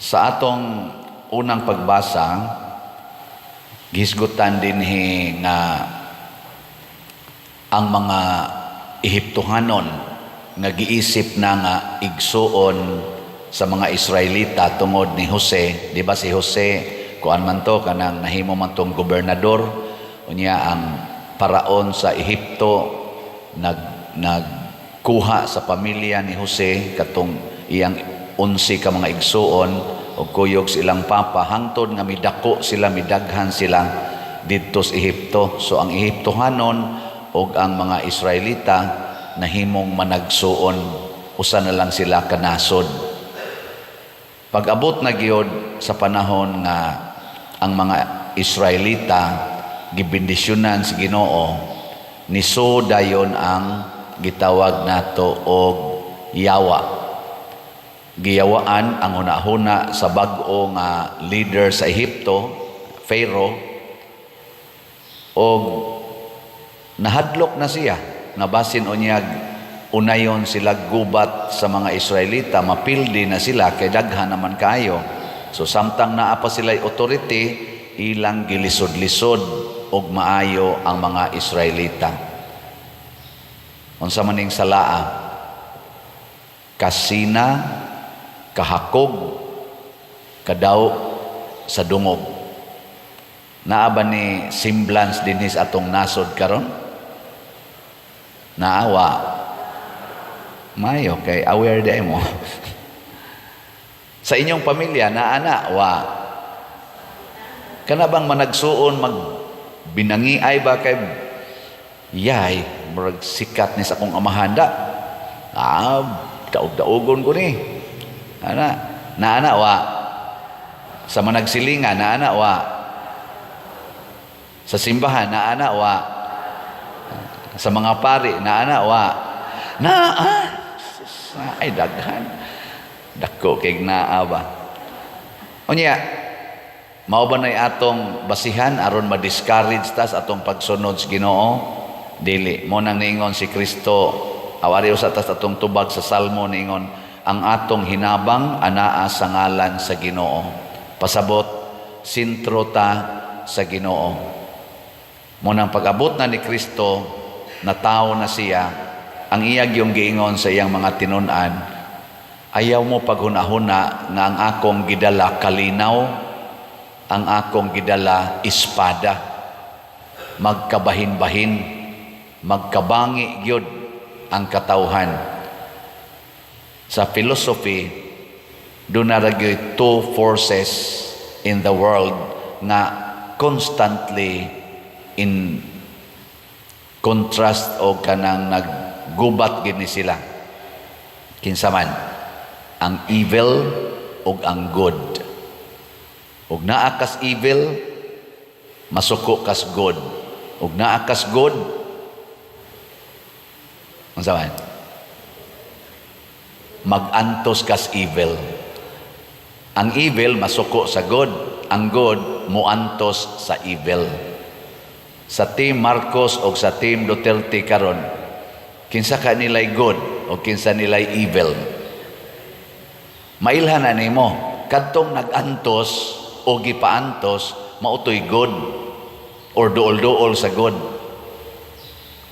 Sa atong unang pagbasa, gisgutan dinhi nga ang mga Ehiptohanon nga giisip na nga igsuon sa mga Israelita tungod ni Jose. Di ba si Jose, kuan man to, kanang nahimo man tong gobernador, unya ang paraon sa Ehipto nagkuha sa pamilya ni Jose katong iyang 11 ka mga igsuon o kuyog silang papa hangtod nga midako sila, midaghan sila didto sa Ehipto. So ang Ehiptohanon o ang mga Israelita nahimong managsuon, usa na lang sila kanasod. Pag-abot na gyud sa panahon nga ang mga Israelita gibendisyonan si Ginoo, niso dayon ang gitawag nato og yawa. Giyawaan ang hunahuna sa bag-o nga leader sa Ehipto, Pharaoh, og nahadlok na siya nga basin unyag unayon sila gubat sa mga Israelita, mapildi na sila kay daghan naman kayo. So samtang naa pa sila'y authority, ilang gilisod-lisod og maayo ang mga Israelita. Unsa maning salaa? Kasina, kahakog, kadaw sa dungog. Naa ba ni semblance dinis atong nasod karon? Naawa. Mayo kay aware day mo. Sa inyong pamilya naa wa. Kana bang managsuon binangiay ba kay yay murag sikat ni sa akong amahanda? Daog-daogon ko ni. Naana wa. Sa managsilinga naana wa. Sa simbahan naana wa. Sa mga pari naana wa. Ay daghan. Dako kay naa ba. Unya, mao ba nay atong basihan aron ma-discourage tas atong pagsunod sa Ginoo? Dili mo nang niingon si Kristo, awari usa tas atong tubag sa Salmo niingon, ang atong hinabang anaa sa ngalan sa Ginoo. Pasabot sentro ta sa Ginoo. Mo nang pag-abot na ni Kristo, natawo na siya, ang iyag yung giingon sa iyang mga tinun-an, ayaw mo paghuna-huna nga ang akong gidala kalinaw, ang akong gidala espada, magkabahin-bahin, magkabangi gyud ang katawhan. Sa philosophy, doon na nagyoy two forces in the world nga constantly in contrast o kanang naggubat gini sila. Kinsa man ang evil ug ang good. Ug naa kas evil, masuko kas good. Ug naa kas good, unsa man? Magantos kas evil. Ang evil masuko sa good, ang good muantos sa evil. Sa team Marcos o sa team Duterte karon, kinsa ka nilay good o kinsa nilay evil? Mailhan na nimo, kadtong nagantos o gipaantos, mautoy good or duol-duol sa good.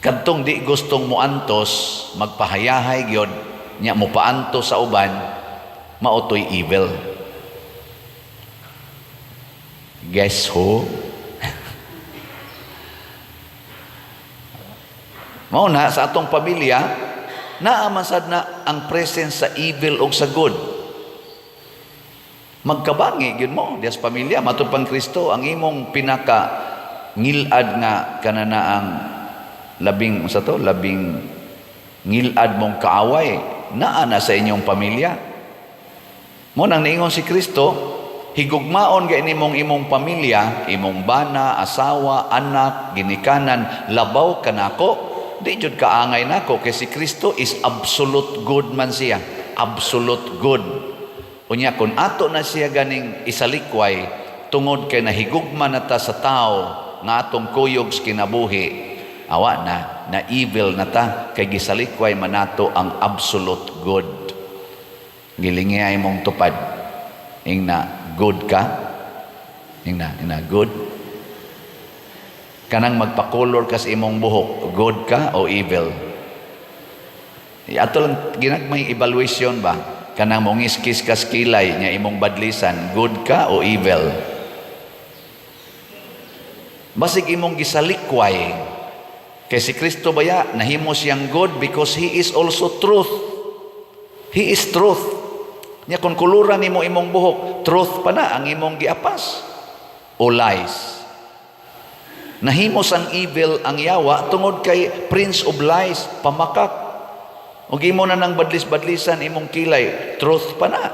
Kadtong di gustong muantos, magpahayahay gyud, nya mo paantos sa uban, mautoy evil. Guess who? Mao na sa atong pamilya, naamasad na ang presence sa evil o sa good. Magkabangi gyud mo dias pamilya matud pang Kristo, ang imong pinaka ngilad nga kanana ang labing ngilad mong kaaway naa na sa inyong pamilya. Mo nang niingon si Kristo, higugmaon gay nimong imong pamilya, imong bana, asawa, anak, ginikanan, labaw kanako. Di jud kaangay nako kay si Kristo is absolute good man siya. Absolute good. Unya kun ato na siya ganing isalikway tungod kay nahigugma na ta sa tao nga atong kuyog sa kinabuhi, awa na evil na ta kay gisalikway man nato ang absolute good. Gilingi ay mong tupad. Ingna good ka? Ingna good? Kanang magpakolor ka sa imong buhok, good ka o evil? Ato lang ginagmay evaluation ba? Kanang mongiskis ka skilay nya imong badlisan, good ka o evil? Basig imong gisalikway kay si Kristo baya nahimo siyang good because He is also truth. He is truth. Nya kung kuluran nimo imong buhok, truth pa na ang imong giapas o lies. Nahimos ang evil ang yawa tungod kay Prince of Lies, pamakak. Ug imo na nang badlis-badlisan imong kilay, truth pa na.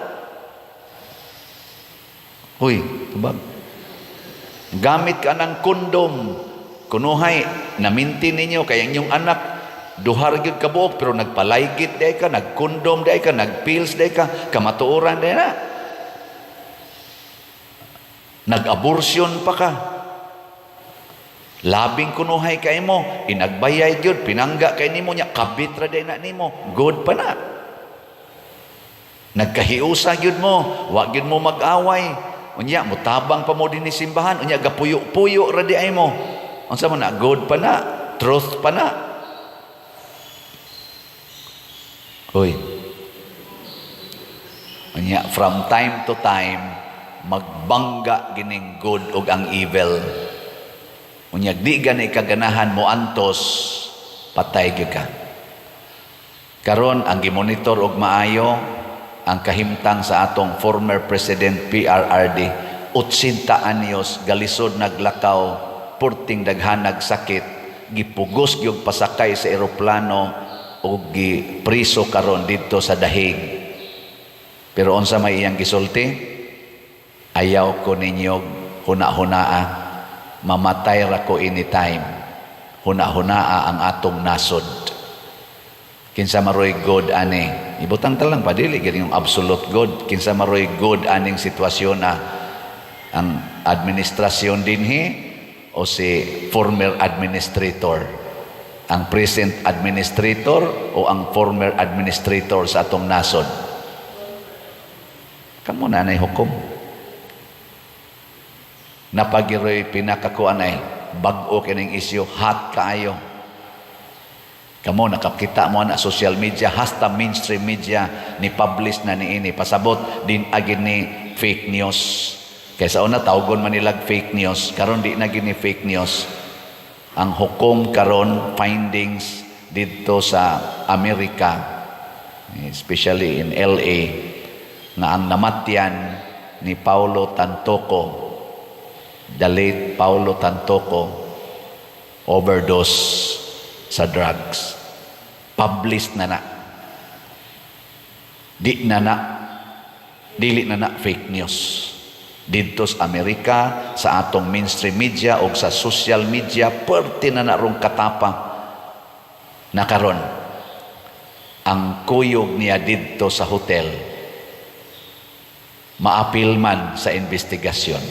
Huy, tubag. Gamit ka ng kondom. Kunuhay, naminti ninyo kay inyong anak, duhar gyud ka buok pero nagpalaygit day ka, nagkondom day ka, nagpills day ka, kamatuoran day na. Nag-abortion pa ka. Labing kunuhay kay mo, inagbayay gyud, pinangga kay nimo nya, kabit ra day na nimo, good pa na. Nagkahiusa gyud mo, wa gyud mo mag-away. Unya mutabang pa mo dinhi simbahan, unya gapuyo-puyo ra di ay mo. Unsa man na, good pa na, truth pa na. Hoy. Unya from time to time magbangga gining good ug ang evil. Unyag di ganay kaganahan mo antos, patay gyud ka. Karon ang gimonitor og maayo ang kahimtang sa atong former President PRRD, 80 anyos galisod naglakaw, purting daghanag sakit, gipugos gyud pasakay sa eroplano ug gipriso karon didto sa dahig. Pero unsa may iyang gisulti? Ayaw ko ninyo huna-hunaa. Mamatay ra ko anytime. Huna-hunaa ang atong nasod. Kinsa maroy God ani. Ibutang talang padili gani yung absolute God. Kinsa maroy God aning sitwasyon na ang administrasyon dinhi o si former administrator. Ang present administrator o ang former administrator sa atong nasod. Kamo na nay hukom. Napagiroy pinakakuan ay bag-o kining isyu, hot kaayo. Kamo nakakita mo na social media, hasta mainstream media ni publish na niini pasabot din agin ni fake news. Kaysa una tawgon man nilag fake news, karon di na gini fake news. Ang hukom karon findings dito sa Amerika, especially in LA, na ang namatyan ni Paulo Tantoco, the late Paulo Tantoco, overdose sa drugs. Published na na. Dili na na fake news. Dito sa Amerika, sa atong mainstream media o sa social media, perti na narong katapa na karon ang kuyog niya dito sa hotel maapil man sa investigasyon.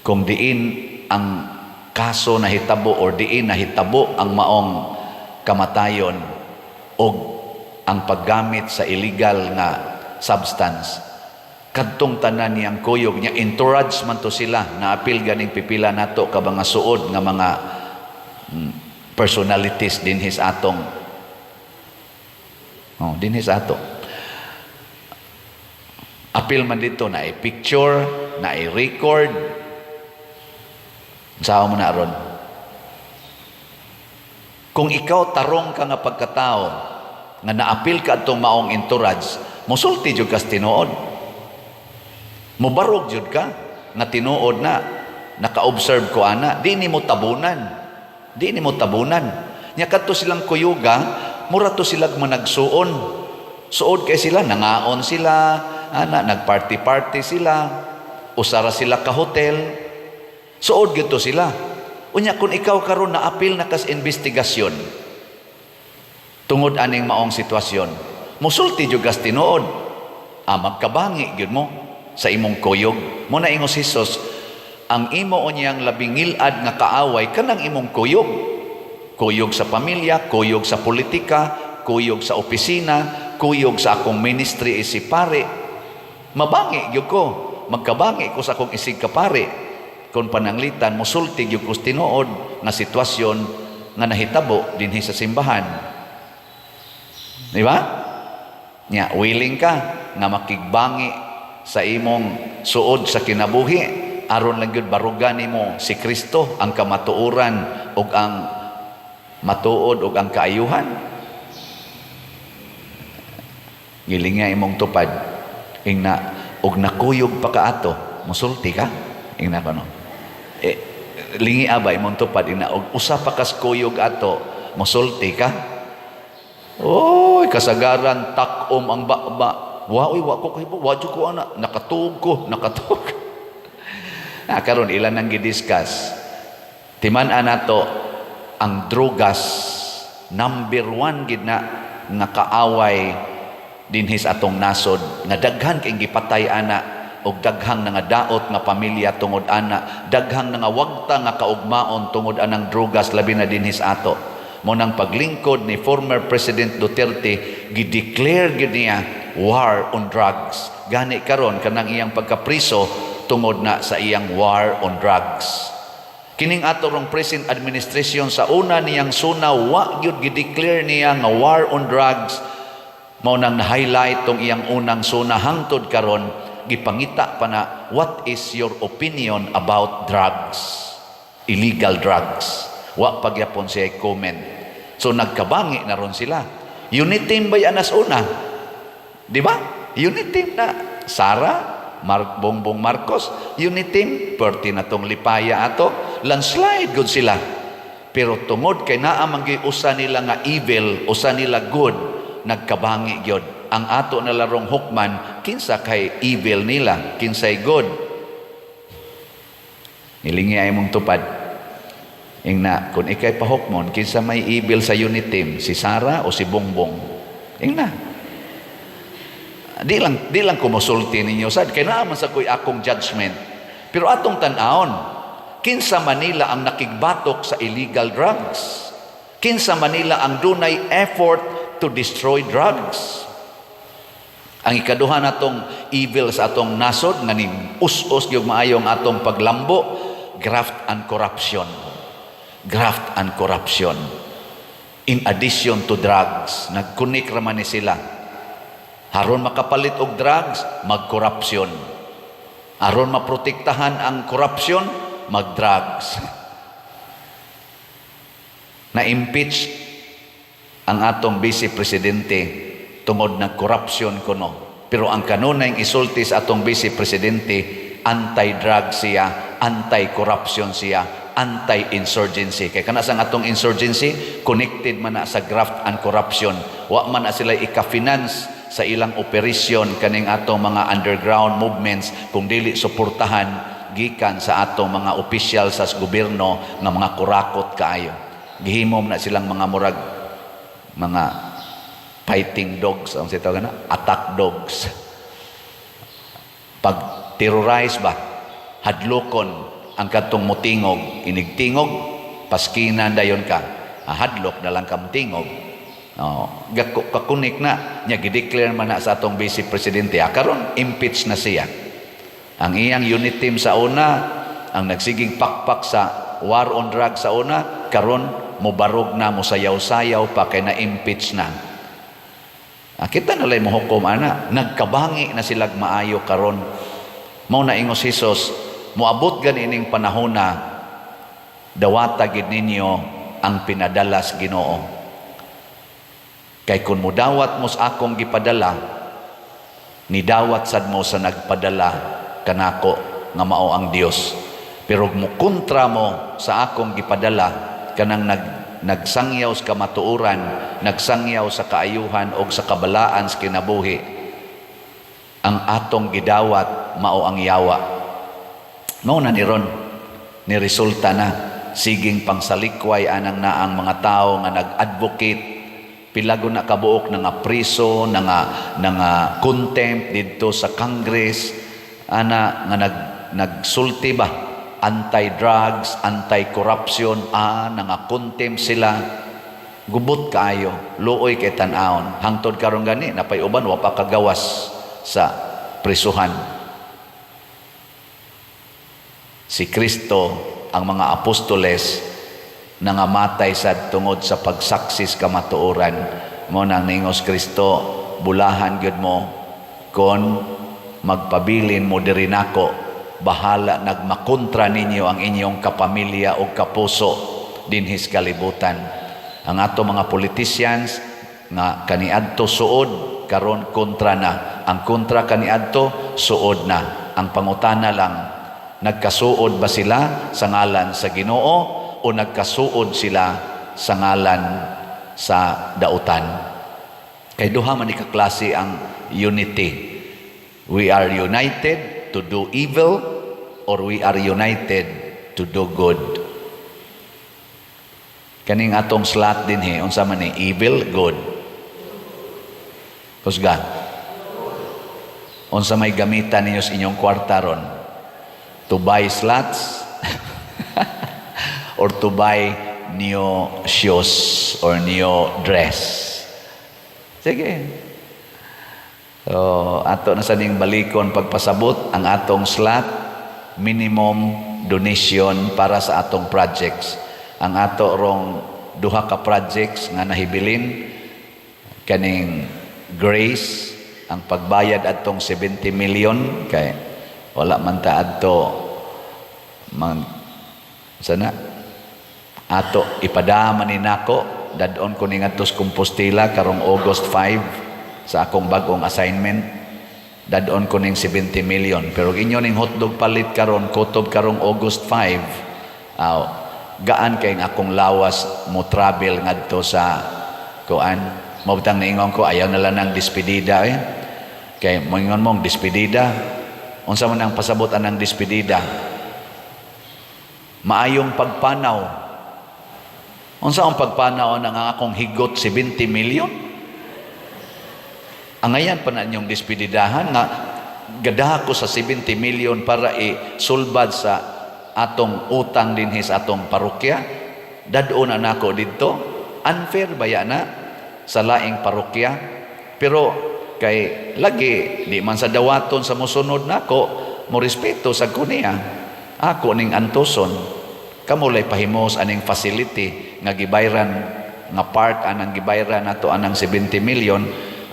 Kung diin ang kaso na hitabo o diin na hitabo ang maong kamatayon o ang paggamit sa illegal na substance, kadtong tanan niyang kuyog niya, entourage man to sila, naapil ganing pipila nato ka mga suod nga mga personalities din his atong din his ato. Apil man dito na i-picture, na i-record. Saan mo na ron? Kung ikaw tarong ka nga pagkatao, nga naapil ka itong maong entourage, musulti jud ka tinuod. Mubarog jud ka, nga tinuod na, naka-observe ko ana, di ni mo tabunan. Di ni mo tabunan. Nya kadto silang kuyuga, mura to sila managsuon. Suod kay sila, nangaon sila, nagparty-party sila, usara sila ka hotel, suod gito sila. Unya kung ikaw karon na apil na kas investigasyon tungod aning maong sitwasyon, musulti jud gas tinuod. Magkabangi gyud mo sa imong kuyog. Mo na ingos Hesus, ang imo unyang labing ngilad nga kaaway kanang imong kuyog. Kuyog sa pamilya, kuyog sa politika, kuyog sa opisina, kuyog sa akong ministry si pare. Mabangi gyud ko, magkabangi ko sa akong isig kapari. Kung pananglitan, musulti gyud ko tinuod nga sitwasyon nga nahitabo dinhi sa simbahan. Di ba? Nya, willing ka nga makigbangi sa imong suod sa kinabuhi aron lang gyud barugan nimo si Kristo, ang kamatuoran ug ang matuod ug ang kaayuhan. Gilinga imong tupad ingna ug nakuyog pa kaato, musulti ka ingna kano. Lingi abay imong tupad ingna og usa pa kas kuyog ato, musulti ka. Oy, kasagaran takom ang baba. Wa ko kay wa jud ko ana, nakatug. Karon ilan nang gidiscuss. Timan-an nato ang drugas number 1 gid na nga kaaway dinhi sa atong nasod, nga daghan kay gipatay ana og daghang nga daot nga pamilya tungod ana, daghang nga wagta nga kaugmaon tungod anang drugas labi na dinhi sa ato. Mo nang paglingkod ni former President Duterte, gideclare gid niya war on drugs. Gani karon kanang iyang pagkapriso tungod na sa iyang war on drugs. Kining ato rong present administration sa una niyang suna, wa gyud gideclare niya nga war on drugs. Mao nang na-highlight tong iyang unang suna hangtod karon, gipangita pa na what is your opinion about drugs, illegal drugs. Wa pagyapon siya comment. So nagkabangi na ron sila. Unit team ba yan as una? Di ba? Unit team na Sara, Bongbong Marcos, unit team, perti na tong lipaya ato, landslide good sila. Pero tungod kay naa manggi usa nila nga evil, usa nila good, nagkabangi gyud. Ang ato na larong hukman, kinsa kay evil nila, kinsay good. Nilingi ay mong tupad. Ingna, kung ikay pahukmon, kinsa may evil sa unit team, si Sara o si Bongbong? Ingna. Di lang kumusulti ninyo sad, kay naaman sa kuy akong judgment. Pero atong tan-aon, kinsa Manila ang nakigbatok sa illegal drugs? Kinsa Manila ang dunay effort to destroy drugs? Ang ikaduha natong evil sa atong nasod nga ni us-us gyud maayo ang atong paglambo, graft and corruption. Graft and corruption. In addition to drugs, nagkunik raman ni sila. Aron makapalit og drugs, mag-corruption. Aron maprotektahan ang corruption, mag-drugs. Na-impeach ang atong vice presidente tungod ng corruption kuno. Pero ang kanunay isulti sa atong vice presidente, anti-drug siya, anti-corruption siya, anti-insurgency. Kaya kana sang atong insurgency, connected man na sa graft and corruption. Wa man na sila ika-finance sa ilang operasyon kaning atong mga underground movements kung dili suportahan gikan sa atong mga opisyal sa gobyerno nga mga kurakot kaayo. Gihimom na silang mga murag mga fighting dogs, ang sitaw na attack dogs. Pag terrorize ba, hadlokon ang katong mutingog, inigtingog, paskinan dayon ka, hadlok na lang kam tingog. Kakunik na nya gideclare man na sa atong vice presidente, karon impeach na siya. Ang iyang unit team sa una, ang nagsiging pakpak sa war on drugs sa una, karon mobarog na, mosayaw-sayaw pa kay na impeach na. Kita na lang mohukom ana, nagkabangi na sila maayo karon. Mao na ingos Hesus, moabot ganining panahon na dawata gid ninyo ang pinadalas Ginoo. Kay kun mudawat mo sa akong gipadala, nidawat sad mo sa nagpadala kanako nga mao ang Dios. Pero mo kontra mo sa akong gipadala, kanang nagsangyaw sa kamatuoran, nagsangyaw sa kaayuhan o sa kabalaan sa kinabuhi, ang atong gidawat mao ang yawa. Mao na ni ron, ni resulta na siging pangsalikway anang naang mga tao nga nag-advocate, pilago na kabuok na nga priso, na nga contempt dito sa Congress, ana nga nagsulti ba, anti-drugs, anti-corruption, na nga contempt sila, gubot kaayo, luoy kay tan-aon. Hangtod karon gani, napay uban, wa pa kagawas sa prisuhan. Si Kristo, ang mga apostoles, nangamatay sa tungod sa pagsaksis kamatuoran. Mo nang ningos Kristo, bulahan gyud mo kon magpabilin mo diri nako, bahala nagmakontra ninyo ang inyong kapamilya o kapuso dinhis kalibutan. Ang ato mga politicians nga kaniadto suod karon kontra na, ang kontra kaniadto suod na. Ang pangutana lang, nagkasuod ba sila sa ngalan sa Ginoo o nagkasuod sila sa ngalan sa dautan? Kay duha man ikaklase ang unity. We are united to do evil or we are united to do good. Kaning atong slot din unsa man ni evil, good. Kusga. Unsa may gamitan ninyo sa inyong kwarta ron? To buy slots or to buy new shoes or new dress? Sige. So, ato na sa ning balikon pagpasabot ang atong slot, minimum donation para sa atong projects. Ang ato rong duha ka projects nga nahibilin, kaning Grace, ang pagbayad atong 70 million, kay wala man ta adto man sana ato ipadama ni nako, dadon ko ni ngadto sa Compostela karong August 5 sa akong bagong assignment. Dadon ko ning 70 million, pero inyo ning hotdog palit karon kutob karong August 5, gaan kay akong lawas mo travel ngadto sa kuan. Mabutang niingon ko ayaw na lang ng despedida kay moingon mong despedida, unsa man ang pasabotan ng despedida? Maayong pagpanaw. Unsa ang pagpanaw ng akong higot 70 million? Ang ayan pa na inyong despedidahan nga gadaha ko sa 70 million para isulbad sa atong utang dinhi sa atong parokya. Dadon na nako didto. Unfair ba yan na sa laing parokya? Pero kay lagi di man sa dawaton sa mosunod nako, mo respeto sa kuniya. Ako ning antuson, kamo lay pahimos aning facility nga gibayran nga part anang gibayran nato anang 70 million.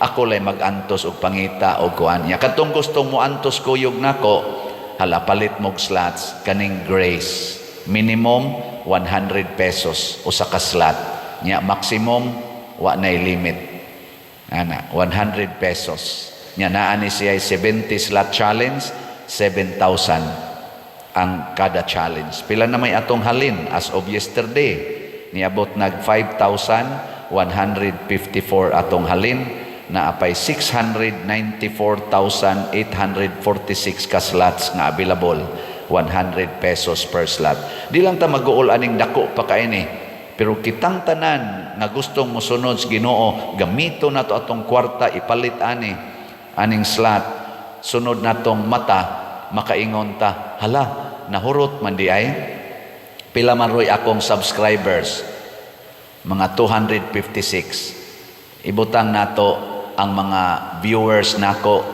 Ako lay mag-antos og pangita og kuan. Ya katong gustong mo antos kuyog nako, hala palit mog slots kaning Grace. Minimum 100 pesos usa ka slot. Nya maximum wa nay limit. Ana 100 pesos. Nya naa ni siya 70 slot challenge, 7,000 ang kada challenge. Pila na may atong halin as of yesterday. Niabot nag 5,154 atong halin. Na apay 694,846 ka slots nga available, 100 pesos per slot. Di lang ta mag-uol aning dako pa kaini, pero kitang tanan nga gustong mosunod sa Ginoo, gamito nato atong kwarta ipalit aning slot, sunod natong mata makaingon ta, hala nahurot man di ay pila man roy akong subscribers, mga 256. Ibutang nato ang mga viewers nako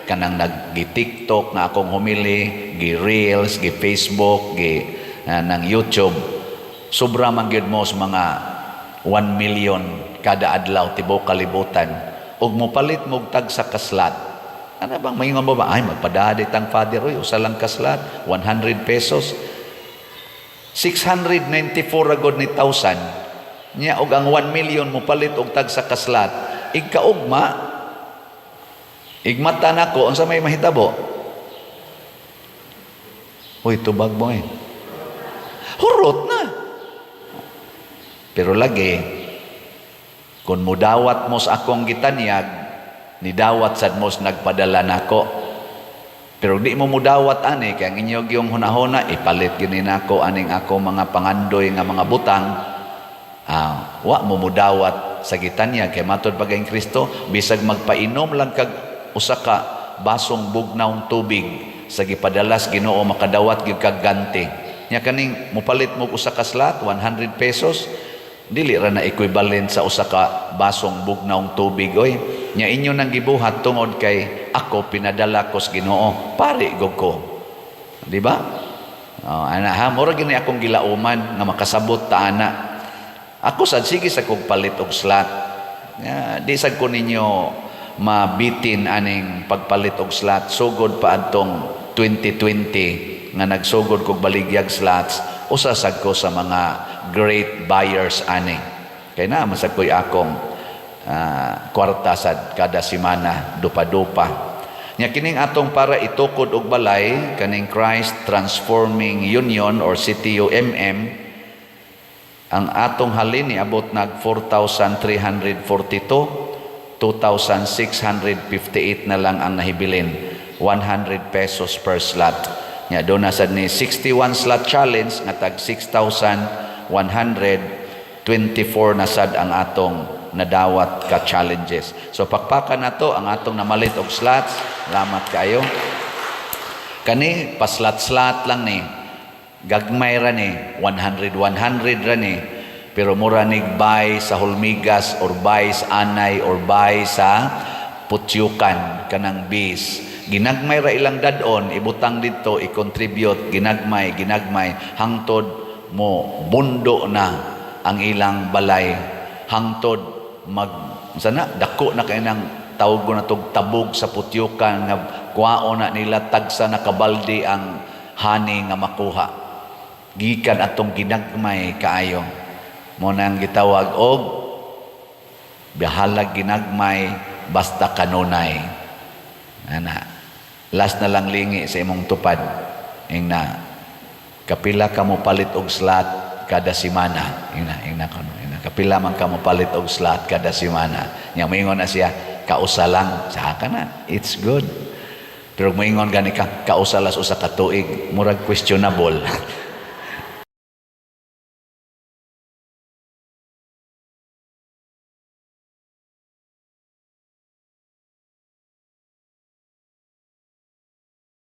kanang nag-TikTok na akong humili, gi-Reels, gi-Facebook, nang YouTube. Sobra man gyud mo sa mga 1 million kada adlaw tibok kalibutan. Ug mopalit mo tag sa kaslat. Ano bang maingon mo ba? Ay magpadadit ang Father Roy, usa lang kaslat, 100 pesos. 694 agod ni 1,000. Nya og ang 1 million mopalit og tag sa kaslat. Igkaugma, igmata nako, unsa may mahitabo? Uy, tubag mo hurot na. Pero lagi, kung mudawat mo sa akong gitanyag, nidawat sad mo nagpadala nako. Pero di mo mudawat ani, kaya ang inyong yung hunahuna, ipalit gini nako aning ako mga pangandoy nga mga butang, wa mo mudawat sa gitanya kay matod pagayng Kristo, bisag magpainom lang kag usa ka basong bugnaw tubig sa gipadalas Ginoo makadawat gyud kag ganti. Nya kaning mopalit mo usa ka slot 100 pesos, dili ra na equivalent sa usa ka basong bugnaw tubig oy. nya inyo nang gibuhat tungod kay ako pinadala ko sa Ginoo, pari gog ko. Di ba? Ana ha, mura gini akong gilauman nga makasabot ta ana. Ako sad sige sa kog palit og slot. Di sad ko ninyo mabitin aning pagpalit og slot. Sugod pa adtong 2020 nga nagsugod kog baligyag slots, usa sad ko sa mga great buyers ani. Kay na masag ko'y akong kwarta sad kada semana, dupa-dupa. Nya kining atong para itukod og balay kaning Christ Transforming Union or CTUMM, ang atong halin ni abot nag 4,342, 2,658 na lang ang nahibilin, 100 pesos per slot. Nya do na sad ni 61 slot challenge nga tag 6,124 na sad ang atong nadawat ka challenges. So pakpakan na to ang atong namalit og slots. Salamat kayo. Kani paslat-slat lang ni. Gagmay ra ni 100 ra ni. Pero mura nig buy sa Hulmigas or buy sa Anay or buy sa Putyukan kanang bis. Ginagmay ra ilang dadon, ibutang dito, i-contribute, ginagmay hangtod mo bundo na ang ilang balay, hangtod dako na kay nang tawag ko na tog tabog sa Putyukan nga kuwao na nila tagsa na kabaldi ang hani nga makuha. Gikan atong ginagmay kaayo. Mo nang gitawag og bihalag ginagmay basta kanunay. Ana. Last na lang lingi sa imong tupad. Ingna kapila ka mo palit og slot kada semana. Ingna kapila man ka mo palit og slot kada semana. Nya moingon na siya kausa lang sa kana. It's good. Pero moingon gani ka kausa las usa ka tuig, murag questionable.